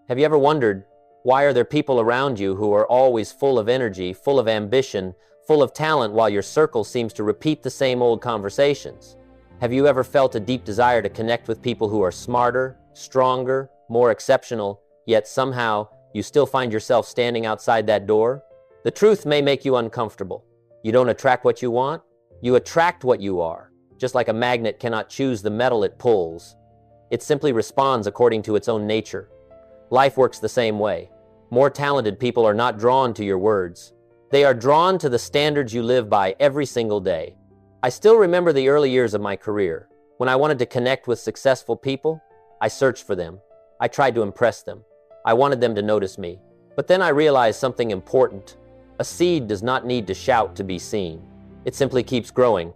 Have you ever wondered, why are there people around you who are always full of energy, full of ambition, full of talent, while your circle seems to repeat the same old conversations? Have you ever felt a deep desire to connect with people who are smarter, stronger, more exceptional, yet somehow you still find yourself standing outside that door? The truth may make you uncomfortable. You don't attract what you want, you attract what you are. Just like a magnet cannot choose the metal it pulls, it simply responds according to its own nature. Life works the same way. More talented people are not drawn to your words. They are drawn to the standards you live by every single day. I still remember the early years of my career. When I wanted to connect with successful people, I searched for them. I tried to impress them. I wanted them to notice me. But then I realized something important. A seed does not need to shout to be seen. It simply keeps growing.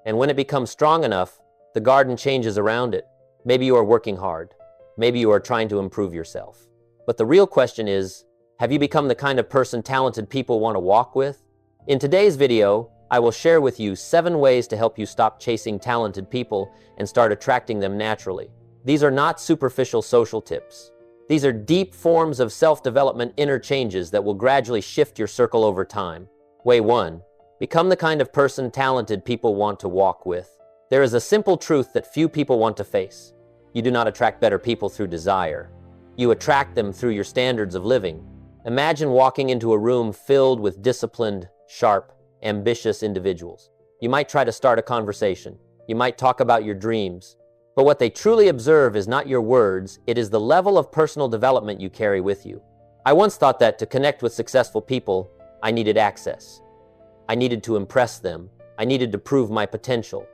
And when it becomes strong enough, the garden changes around it. Maybe you are working hard. Maybe you are trying to improve yourself. But the real question is, have you become the kind of person talented people want to walk with? In today's video, I will share with you 7 ways to help you stop chasing talented people and start attracting them naturally. These are not superficial social tips. These are deep forms of self-development inner changes that will gradually shift your circle over time. Way 1. Become the kind of person talented people want to walk with. There is a simple truth that few people want to face. You do not attract better people through desire. You attract them through your standards of living. Imagine walking into a room filled with disciplined, sharp, ambitious individuals. You might try to start a conversation. You might talk about your dreams. But what they truly observe is not your words, it is the level of personal development you carry with you. I once thought that to connect with successful people, I needed access. I needed to impress them. I needed to prove my potential.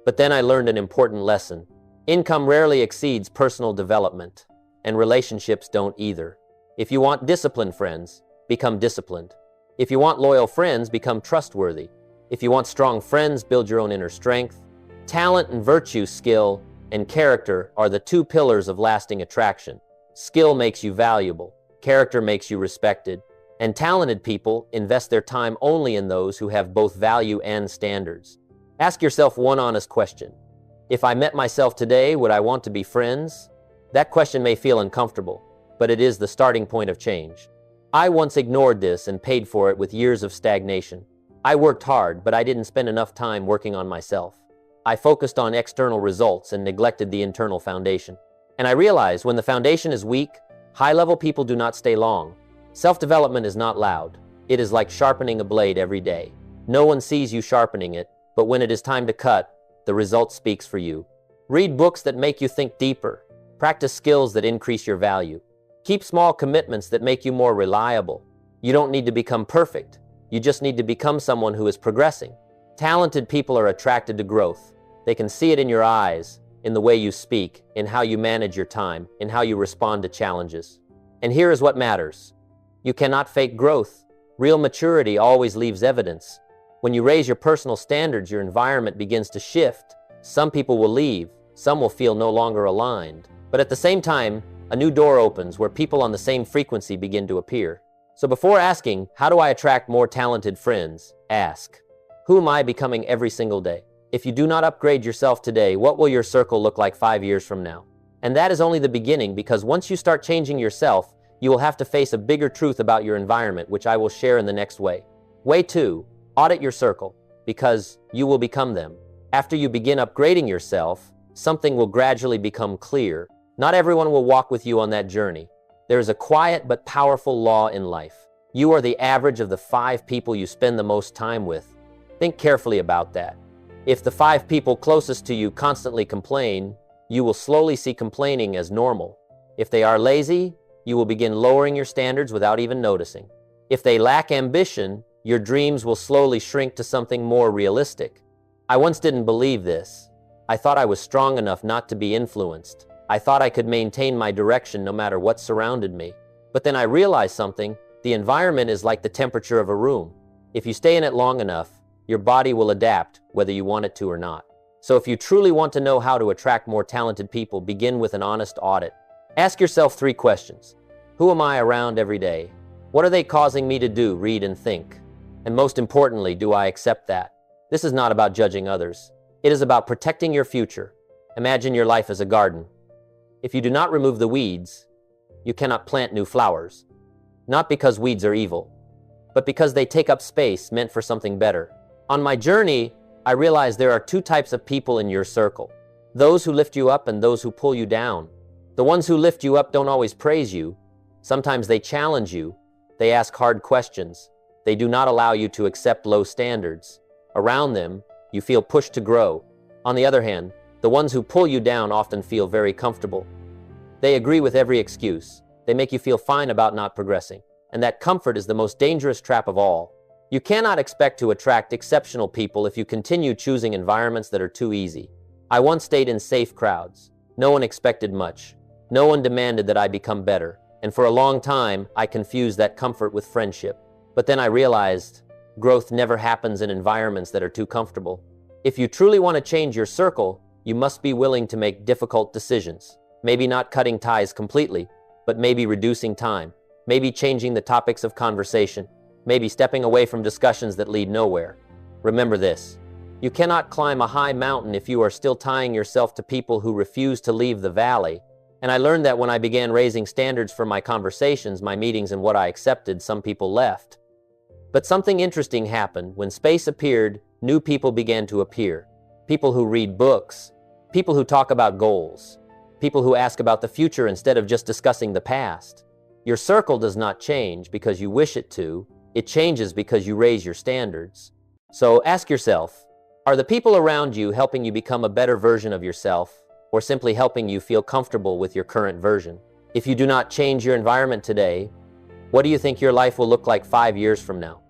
But then I learned an important lesson. Income rarely exceeds personal development, and relationships don't either. If you want disciplined friends, become disciplined. If you want loyal friends, become trustworthy. If you want strong friends, build your own inner strength. Talent and virtue, skill and character are the 2 pillars of lasting attraction. Skill makes you valuable. Character makes you respected. And talented people invest their time only in those who have both value and standards. Ask yourself one honest question. If I met myself today, would I want to be friends? That question may feel uncomfortable, but it is the starting point of change. I once ignored this and paid for it with years of stagnation. I worked hard, but I didn't spend enough time working on myself. I focused on external results and neglected the internal foundation. And I realized when the foundation is weak, high-level people do not stay long. Self-development is not loud. It is like sharpening a blade every day. No one sees you sharpening it, but when it is time to cut, the result speaks for you. Read books that make you think deeper. Practice skills that increase your value. Keep small commitments that make you more reliable. You don't need to become perfect. You just need to become someone who is progressing. Talented people are attracted to growth. They can see it in your eyes, in the way you speak, in how you manage your time, in how you respond to challenges. And here is what matters. You cannot fake growth. Real maturity always leaves evidence. When you raise your personal standards, your environment begins to shift. Some people will leave. Some will feel no longer aligned. But at the same time, a new door opens where people on the same frequency begin to appear. So before asking, how do I attract more talented friends? Ask, who am I becoming every single day? If you do not upgrade yourself today, what will your circle look like 5 years from now? And that is only the beginning, because once you start changing yourself, you will have to face a bigger truth about your environment, which I will share in the next way. Way 2, audit your circle, because you will become them. After you begin upgrading yourself, something will gradually become clear. Not everyone will walk with you on that journey. There is a quiet but powerful law in life. You are the average of the 5 people you spend the most time with. Think carefully about that. If the 5 people closest to you constantly complain, you will slowly see complaining as normal. If they are lazy, you will begin lowering your standards without even noticing. If they lack ambition, your dreams will slowly shrink to something more realistic. I once didn't believe this. I thought I was strong enough not to be influenced. I thought I could maintain my direction no matter what surrounded me. But then I realized something. The environment is like the temperature of a room. If you stay in it long enough, your body will adapt whether you want it to or not. So if you truly want to know how to attract more talented people, begin with an honest audit. Ask yourself 3 questions. Who am I around every day? What are they causing me to do, read, and think? And most importantly, do I accept that? This is not about judging others. It is about protecting your future. Imagine your life as a garden. If you do not remove the weeds, You cannot plant new flowers. Not because weeds are evil, but because they take up space meant for something better. On my journey, I realized there are two types of people in your circle. Those who lift you up and those who pull you down. The ones who lift you up don't always praise you. Sometimes they challenge you. They ask hard questions. They do not allow you to accept low standards. Around them, you feel pushed to grow. On the other hand, the ones who pull you down often feel very comfortable. They agree with every excuse. They make you feel fine about not progressing. And that comfort is the most dangerous trap of all. You cannot expect to attract exceptional people if you continue choosing environments that are too easy. I once stayed in safe crowds. No one expected much. No one demanded that I become better. And for a long time, I confused that comfort with friendship. But then I realized growth never happens in environments that are too comfortable. If you truly want to change your circle, you must be willing to make difficult decisions. Maybe not cutting ties completely, but maybe reducing time. Maybe changing the topics of conversation. Maybe stepping away from discussions that lead nowhere. Remember this: you cannot climb a high mountain if you are still tying yourself to people who refuse to leave the valley. And I learned that when I began raising standards for my conversations, my meetings, and what I accepted, some people left. But something interesting happened. When space appeared, new people began to appear. People who read books, people who talk about goals, people who ask about the future instead of just discussing the past. Your circle does not change because you wish it to. It changes because you raise your standards. So ask yourself, are the people around you helping you become a better version of yourself, or simply helping you feel comfortable with your current version? If you do not change your environment today, what do you think your life will look like 5 years from now?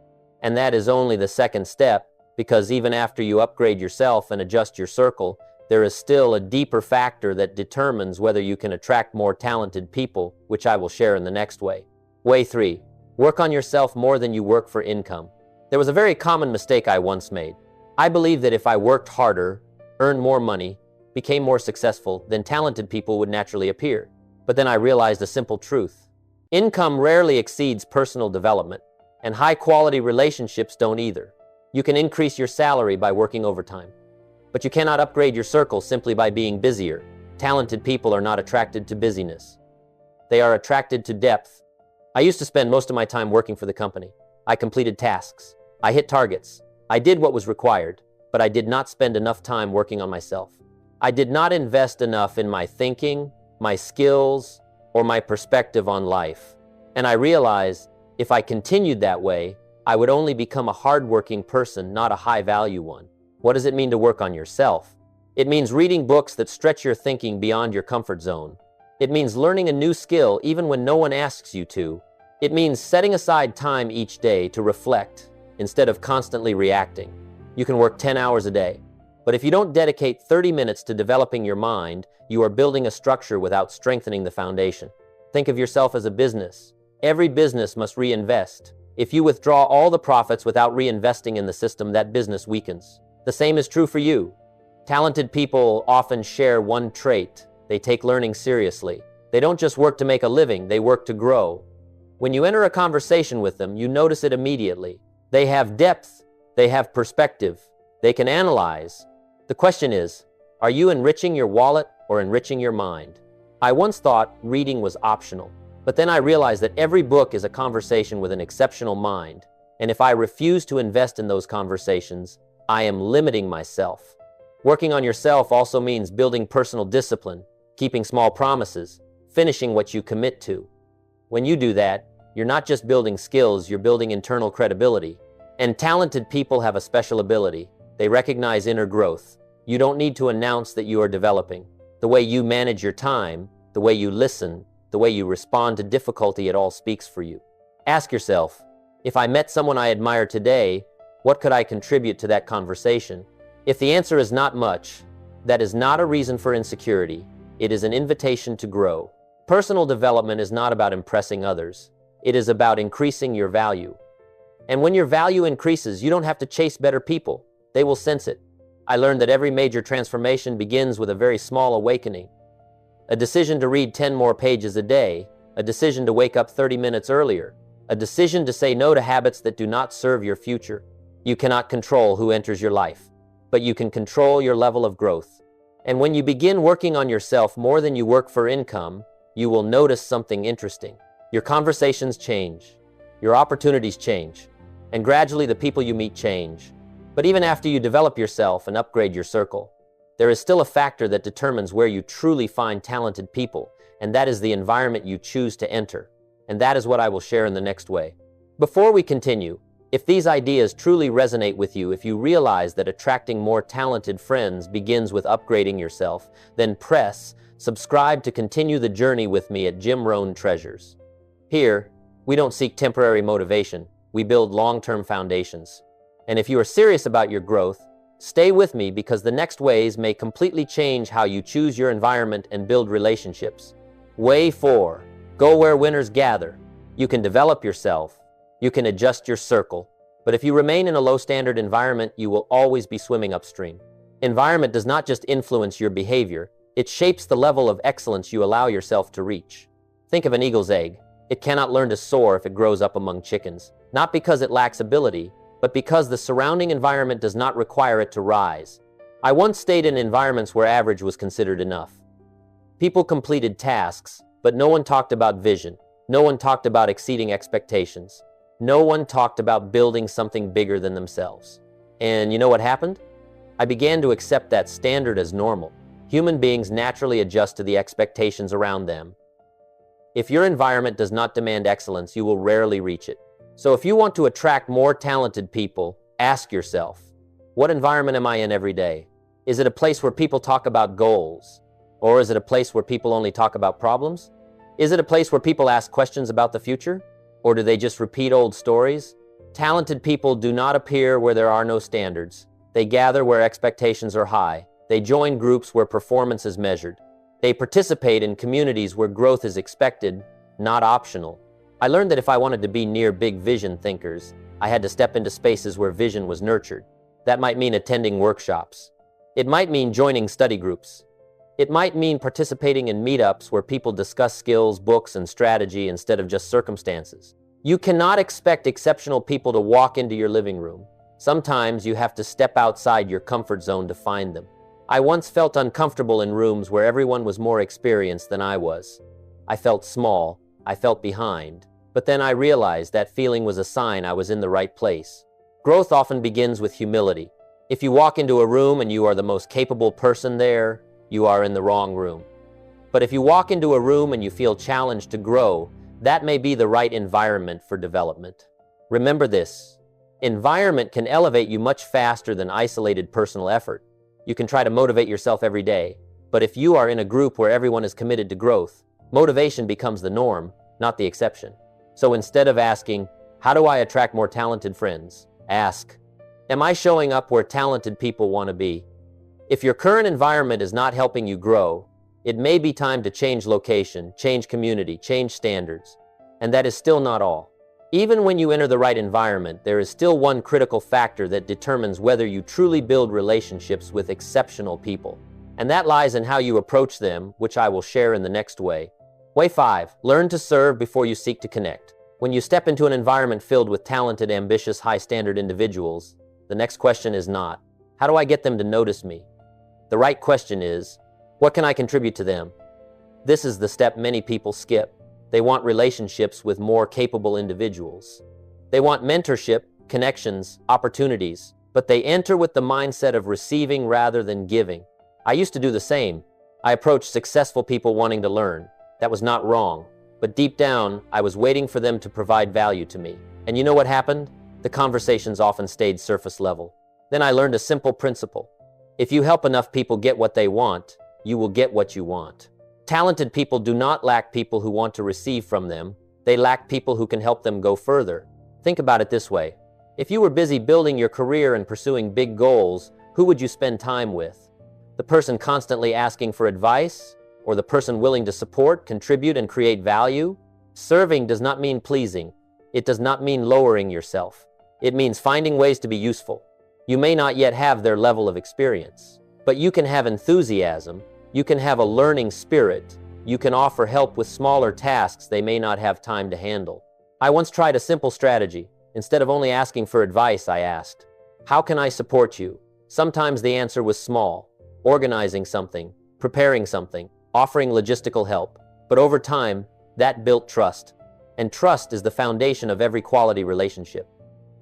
And that is only the second step, because even after you upgrade yourself and adjust your circle, there is still a deeper factor that determines whether you can attract more talented people, which I will share in the next way. Way 3. Work on yourself more than you work for income. There was a very common mistake I once made. I believed that if I worked harder, earned more money, became more successful, then talented people would naturally appear. But then I realized a simple truth. Income rarely exceeds personal development, and high-quality relationships don't either. You can increase your salary by working overtime, but you cannot upgrade your circle simply by being busier. Talented people are not attracted to busyness. They are attracted to depth. I used to spend most of my time working for the company. I completed tasks. I hit targets. I did what was required, but I did not spend enough time working on myself. I did not invest enough in my thinking, my skills, or my perspective on life. And I realized if I continued that way, I would only become a hardworking person, not a high-value one. What does it mean to work on yourself? It means reading books that stretch your thinking beyond your comfort zone. It means learning a new skill even when no one asks you to. It means setting aside time each day to reflect instead of constantly reacting. You can work 10 hours a day, but if you don't dedicate 30 minutes to developing your mind, you are building a structure without strengthening the foundation. Think of yourself as a business. Every business must reinvest. If you withdraw all the profits without reinvesting in the system, that business weakens. The same is true for you. Talented people often share one trait: they take learning seriously. They don't just work to make a living, they work to grow. When you enter a conversation with them, you notice it immediately. They have depth, they have perspective, they can analyze. The question is, are you enriching your wallet or enriching your mind? I once thought reading was optional, but then I realized that every book is a conversation with an exceptional mind, and if I refuse to invest in those conversations, I am limiting myself. Working on yourself also means building personal discipline, keeping small promises, finishing what you commit to. When you do that, you're not just building skills, you're building internal credibility. And talented people have a special ability. They recognize inner growth. You don't need to announce that you are developing. The way you manage your time, the way you listen, the way you respond to difficulty, it all speaks for you. Ask yourself, if I met someone I admire today, what could I contribute to that conversation? If the answer is not much, that is not a reason for insecurity. It is an invitation to grow. Personal development is not about impressing others. It is about increasing your value. And when your value increases, you don't have to chase better people. They will sense it. I learned that every major transformation begins with a very small awakening. A decision to read 10 more pages a day, a decision to wake up 30 minutes earlier, a decision to say no to habits that do not serve your future. You cannot control who enters your life, but you can control your level of growth. And when you begin working on yourself more than you work for income, you will notice something interesting. Your conversations change, your opportunities change, and gradually the people you meet change. But even after you develop yourself and upgrade your circle, there is still a factor that determines where you truly find talented people, and that is the environment you choose to enter. And that is what I will share in the next way. Before we continue, if these ideas truly resonate with you, if you realize that attracting more talented friends begins with upgrading yourself, then press subscribe to continue the journey with me at Jim Rohn Treasures. Here, we don't seek temporary motivation, we build long-term foundations. And if you are serious about your growth, stay with me because the next ways may completely change how you choose your environment and build relationships. Way 4. Go where winners gather. You can develop yourself. You can adjust your circle. But if you remain in a low-standard environment, you will always be swimming upstream. Environment does not just influence your behavior, it shapes the level of excellence you allow yourself to reach. Think of an eagle's egg. It cannot learn to soar if it grows up among chickens. Not because it lacks ability, but because the surrounding environment does not require it to rise. I once stayed in environments where average was considered enough. People completed tasks, but no one talked about vision. No one talked about exceeding expectations. No one talked about building something bigger than themselves. And you know what happened? I began to accept that standard as normal. Human beings naturally adjust to the expectations around them. If your environment does not demand excellence, you will rarely reach it. So if you want to attract more talented people, ask yourself, what environment am I in every day? Is it a place where people talk about goals? Or is it a place where people only talk about problems? Is it a place where people ask questions about the future? Or do they just repeat old stories? Talented people do not appear where there are no standards. They gather where expectations are high. They join groups where performance is measured. They participate in communities where growth is expected, not optional. I learned that if I wanted to be near big vision thinkers, I had to step into spaces where vision was nurtured. That might mean attending workshops. It might mean joining study groups. It might mean participating in meetups where people discuss skills, books, and strategy instead of just circumstances. You cannot expect exceptional people to walk into your living room. Sometimes you have to step outside your comfort zone to find them. I once felt uncomfortable in rooms where everyone was more experienced than I was. I felt small. I felt behind. But then I realized that feeling was a sign I was in the right place. Growth often begins with humility. If you walk into a room and you are the most capable person there, you are in the wrong room. But if you walk into a room and you feel challenged to grow, that may be the right environment for development. Remember this, environment can elevate you much faster than isolated personal effort. You can try to motivate yourself every day, but if you are in a group where everyone is committed to growth, motivation becomes the norm, not the exception. So instead of asking, how do I attract more talented friends? Ask, am I showing up where talented people want to be? If your current environment is not helping you grow, it may be time to change location, change community, change standards. And that is still not all. Even when you enter the right environment, there is still one critical factor that determines whether you truly build relationships with exceptional people. And that lies in how you approach them, which I will share in the next way. Way 5. Learn to serve before you seek to connect. When you step into an environment filled with talented, ambitious, high-standard individuals, the next question is not, how do I get them to notice me? The right question is, what can I contribute to them? This is the step many people skip. They want relationships with more capable individuals. They want mentorship, connections, opportunities, but they enter with the mindset of receiving rather than giving. I used to do the same. I approached successful people wanting to learn. That was not wrong, but deep down, I was waiting for them to provide value to me. And you know what happened? The conversations often stayed surface level. Then I learned a simple principle. If you help enough people get what they want, you will get what you want. Talented people do not lack people who want to receive from them. They lack people who can help them go further. Think about it this way. If you were busy building your career and pursuing big goals, who would you spend time with? The person constantly asking for advice? Or the person willing to support, contribute, and create value? Serving does not mean pleasing. It does not mean lowering yourself. It means finding ways to be useful. You may not yet have their level of experience, but you can have enthusiasm, you can have a learning spirit, you can offer help with smaller tasks they may not have time to handle. I once tried a simple strategy. Instead of only asking for advice, I asked, how can I support you? Sometimes the answer was small, organizing something, preparing something, offering logistical help. But over time, that built trust. And trust is the foundation of every quality relationship.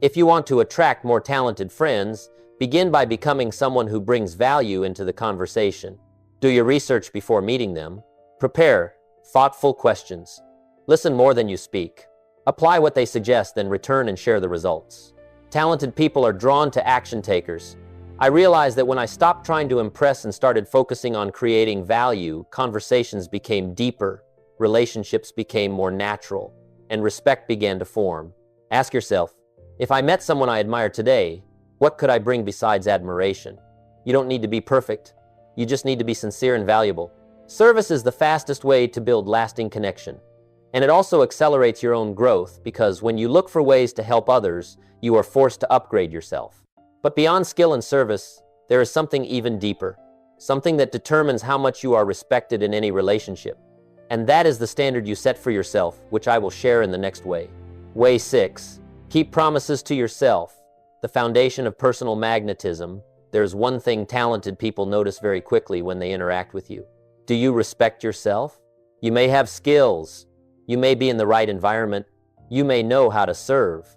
If you want to attract more talented friends, begin by becoming someone who brings value into the conversation. Do your research before meeting them. Prepare thoughtful questions. Listen more than you speak. Apply what they suggest, then return and share the results. Talented people are drawn to action takers. I realized that when I stopped trying to impress and started focusing on creating value, conversations became deeper, relationships became more natural, and respect began to form. Ask yourself, if I met someone I admire today, what could I bring besides admiration? You don't need to be perfect. You just need to be sincere and valuable. Service is the fastest way to build lasting connection. And it also accelerates your own growth because when you look for ways to help others, you are forced to upgrade yourself. But beyond skill and service, there is something even deeper, something that determines how much you are respected in any relationship. And that is the standard you set for yourself, which I will share in the next way. Way 6. Keep promises to yourself. The foundation of personal magnetism. There's one thing talented people notice very quickly when they interact with you. Do you respect yourself? You may have skills. You may be in the right environment. You may know how to serve.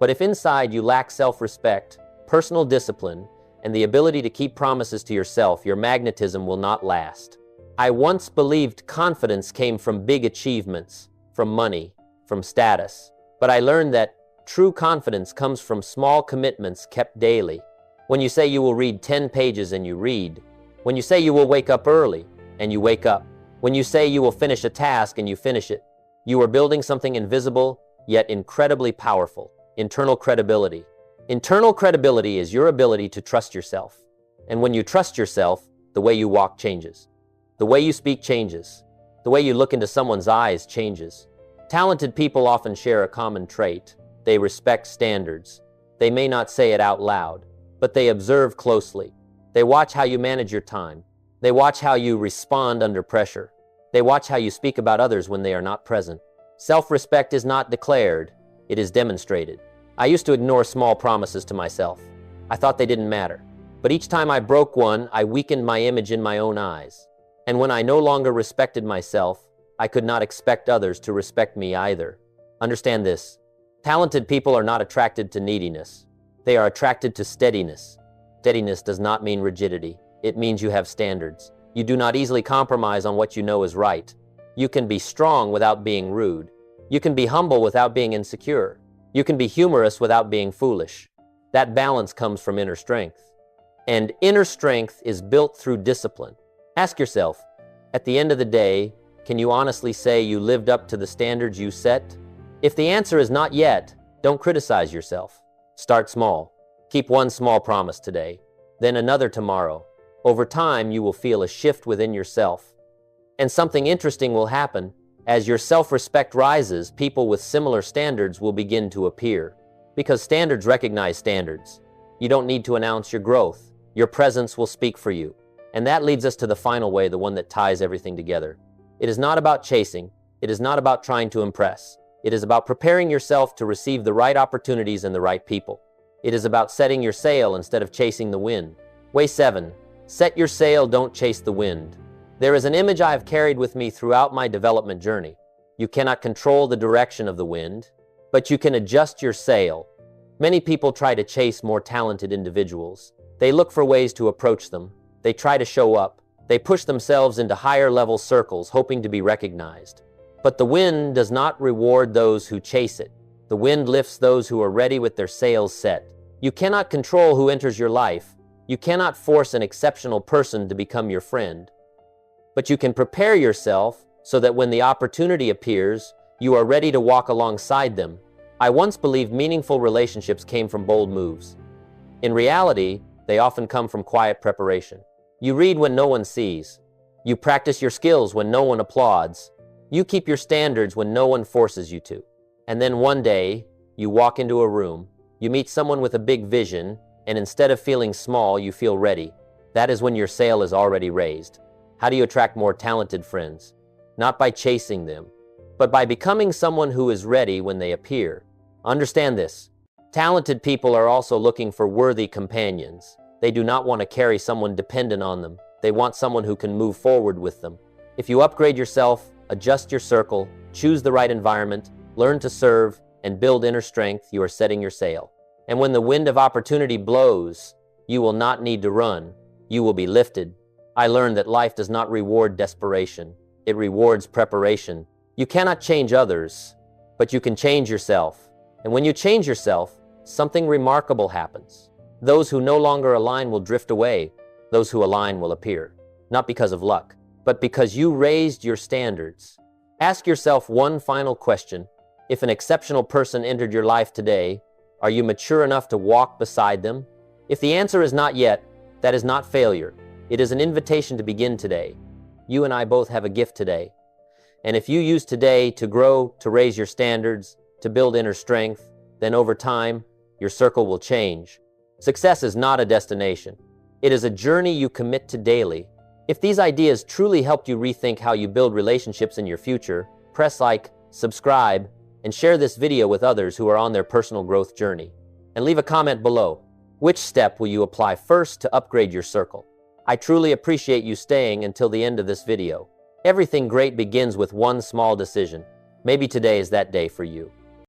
But if inside you lack self-respect, personal discipline, and the ability to keep promises to yourself, your magnetism will not last. I once believed confidence came from big achievements, from money, from status. But I learned that true confidence comes from small commitments kept daily. When you say you will read 10 pages and you read. When you say you will wake up early and you wake up. When you say you will finish a task and you finish it. You are building something invisible, yet incredibly powerful. Internal credibility. Internal credibility is your ability to trust yourself. And when you trust yourself, the way you walk changes. The way you speak changes. The way you look into someone's eyes changes. Talented people often share a common trait. They respect standards. They may not say it out loud, but they observe closely. They watch how you manage your time. They watch how you respond under pressure. They watch how you speak about others when they are not present. Self-respect is not declared, it is demonstrated. I used to ignore small promises to myself. I thought they didn't matter. But each time I broke one, I weakened my image in my own eyes. And when I no longer respected myself, I could not expect others to respect me either. Understand this. Talented people are not attracted to neediness. They are attracted to steadiness. Steadiness does not mean rigidity. It means you have standards. You do not easily compromise on what you know is right. You can be strong without being rude. You can be humble without being insecure. You can be humorous without being foolish. That balance comes from inner strength. And inner strength is built through discipline. Ask yourself, at the end of the day, can you honestly say you lived up to the standards you set? If the answer is not yet, don't criticize yourself. Start small. Keep one small promise today, then another tomorrow. Over time, you will feel a shift within yourself. And something interesting will happen. As your self-respect rises, people with similar standards will begin to appear. Because standards recognize standards. You don't need to announce your growth. Your presence will speak for you. And that leads us to the final way, the one that ties everything together. It is not about chasing. It is not about trying to impress. It is about preparing yourself to receive the right opportunities and the right people. It is about setting your sail instead of chasing the wind. Way 7. Set your sail, don't chase the wind. There is an image I have carried with me throughout my development journey. You cannot control the direction of the wind, but you can adjust your sail. Many people try to chase more talented individuals. They look for ways to approach them. They try to show up. They push themselves into higher level circles, hoping to be recognized. But the wind does not reward those who chase it. The wind lifts those who are ready with their sails set. You cannot control who enters your life. You cannot force an exceptional person to become your friend. But you can prepare yourself so that when the opportunity appears, you are ready to walk alongside them. I once believed meaningful relationships came from bold moves. In reality, they often come from quiet preparation. You read when no one sees. You practice your skills when no one applauds. You keep your standards when no one forces you to. And then one day, you walk into a room, you meet someone with a big vision, and instead of feeling small, you feel ready. That is when your sail is already raised. How do you attract more talented friends? Not by chasing them, but by becoming someone who is ready when they appear. Understand this. Talented people are also looking for worthy companions. They do not want to carry someone dependent on them. They want someone who can move forward with them. If you upgrade yourself, adjust your circle, choose the right environment, learn to serve, and build inner strength, you are setting your sail. And when the wind of opportunity blows, you will not need to run. You will be lifted. I learned that life does not reward desperation. It rewards preparation. You cannot change others, but you can change yourself. And when you change yourself, something remarkable happens. Those who no longer align will drift away. Those who align will appear. Not because of luck, but because you raised your standards. Ask yourself one final question. If an exceptional person entered your life today, are you mature enough to walk beside them? If the answer is not yet, that is not failure. It is an invitation to begin today. You and I both have a gift today. And if you use today to grow, to raise your standards, to build inner strength, then over time, your circle will change. Success is not a destination. It is a journey you commit to daily. If these ideas truly helped you rethink how you build relationships in your future, press like, subscribe, and share this video with others who are on their personal growth journey. And leave a comment below. Which step will you apply first to upgrade your circle? I truly appreciate you staying until the end of this video. Everything great begins with one small decision. Maybe today is that day for you.